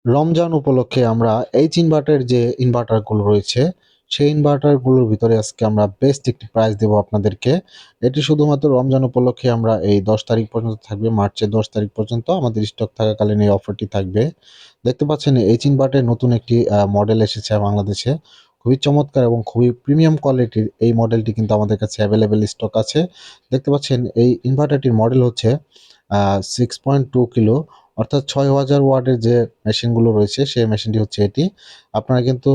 রমজান উপলক্ষে আমরা এইচ ইনভার্টারের যে ইনভার্টারগুলো রয়েছে, সেই ইনভার্টারগুলোর ভিতরে আজকে আমরা বেস্ট একটি প্রাইস দেব আপনাদেরকে। এটি শুধুমাত্র রমজান উপলক্ষে আমরা এই 10 তারিখ পর্যন্ত থাকবে, মার্চের 10 তারিখ পর্যন্ত আমাদের স্টক থাকাকালীন এই অফারটি থাকবে। দেখতে পাচ্ছেন এইচ ইনভার্টারের নতুন একটি মডেল এসেছে বাংলাদেশে। খুবই চমৎকার এবং খুবই প্রিমিয়াম কোয়ালিটির এই মডেলটি কিন্তু আমাদের কাছে অ্যাভেলেবেল স্টক আছে। দেখতে পাচ্ছেন এই ইনভার্টারটির মডেল হচ্ছে 6.2 কিলো, অর্থাৎ 6000 ওয়াটের যে মেশিনগুলো রয়েছে সেই মেশিনটি হচ্ছে এটি। আপনারা কিন্তু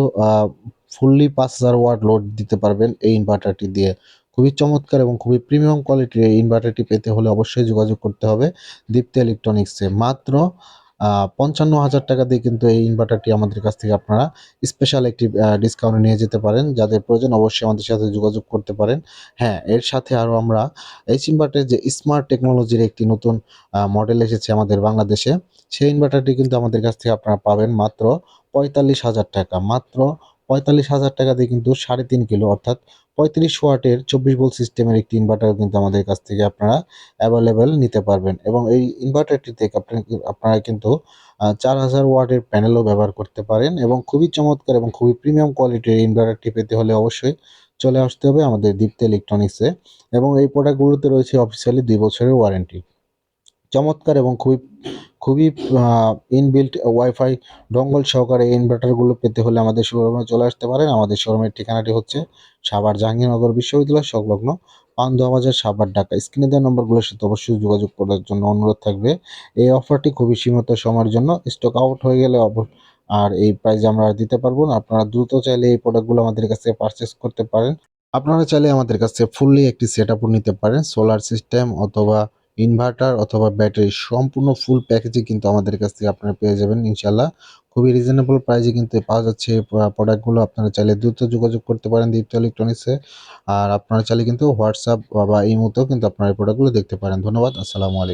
ফুললি 5000 ওয়াট লোড দিতে পারবেন এই ইনভার্টারটি দিয়ে। খুবই চমৎকার এবং খুবই প্রিমিয়াম কোয়ালিটির এই ইনভার্টারটি পেতে হলে অবশ্যই যোগাযোগ করতে হবে দীপ্তি ইলেকট্রনিক্সে। মাত্র ৫৫,০০০ টাকা দিয়ে কিন্তু এই ইনভার্টারটি আমাদের কাছ থেকে আপনারা স্পেশাল একটি ডিসকাউন্টে নিয়ে যেতে পারেন। যাদের প্রয়োজন অবশ্যই আমাদের সাথে যোগাযোগ করতে পারেন। হ্যাঁ, এর সাথে আরও আমরা এইচ ইনভার্টারের যে স্মার্ট টেকনোলজির একটি নতুন মডেল এসেছে আমাদের বাংলাদেশে, সেই ইনভার্টারটি কিন্তু আমাদের কাছ থেকে আপনারা পাবেন মাত্র ৪৫,০০০ টাকা। মাত্র ৪৫,০০০ টাকা দিয়ে কিন্তু ৩.৫ কিলো অর্থাৎ ৩৫ ওয়াটের ২৪ ভোল্ট সিস্টেমের একটি ইনভার্টার কিন্তু আমাদের কাছ থেকে আপনারা অ্যাভেলেবেল নিতে পারবেন এবং এই ইনভার্টারটি থেকে আপনারা কিন্তু ৪,০০০ ওয়াটের প্যানেলও ব্যবহার করতে পারেন এবং খুবই চমৎকার এবং খুবই প্রিমিয়াম কোয়ালিটির ইনভার্টারটি পেতে হলে অবশ্যই চলে আসতে হবে আমাদের দীপ্তি ইলেকট্রনিক্সে এবং এই প্রোডাক্টগুলোতে রয়েছে অফিসিয়ালি ২ বছরের ওয়ারেন্টি। চমৎকার এবং খুবই ইনবিল্ট ওয়াইফাই ডঙ্গল সহকারে এই ইনভার্টারগুলো পেতে হলে আমাদের শোরুমে চলে আসতে পারেন। আমাদের শোরুমের ঠিকানাটি হচ্ছে সাভার জাহাঙ্গীরনগর বিশ্ববিদ্যালয় সংলগ্ন পান্থুয়া বাজার, সাভার, ঢাকা। স্ক্রিনে দেওয়া নম্বরগুলোর সাথে অবশ্যই যোগাযোগ করার জন্য অনুরোধ থাকবে। এই অফারটি খুবই সীমিত সময়ের জন্য, স্টক আউট হয়ে গেলে আর এই প্রাইজে আমরা আর দিতে পারবো না। আপনারা দ্রুত চাইলে এই প্রোডাক্টগুলো আমাদের কাছ থেকে পারচেজ করতে পারেন। আপনারা চাইলে আমাদের কাছ থেকে ফুললি একটি সেটআপও নিতে পারেন। সোলার সিস্টেম অথবা ইনভার্টার অথবা ব্যাটারি সম্পূর্ণ ফুল প্যাকেজই কিন্তু আমাদের কাছ থেকে আপনারা পেয়ে যাবেন ইনশাআল্লাহ। খুবই রিজনেবল প্রাইসে কিন্তু পাওয়া যাচ্ছে এই প্রোডাক্টগুলো। আপনারা চাইলে দ্রুত যোগাযোগ করতে পারেন দীপ্তি ইলেকট্রনিক্সে। আর আপনারা চাইলে কিন্তু হোয়াটসঅ্যাপ বা ইমোতেও কিন্তু আপনারা এই প্রোডাক্টগুলো দেখতে পারেন। ধন্যবাদ। আসসালামু আলাইকুম।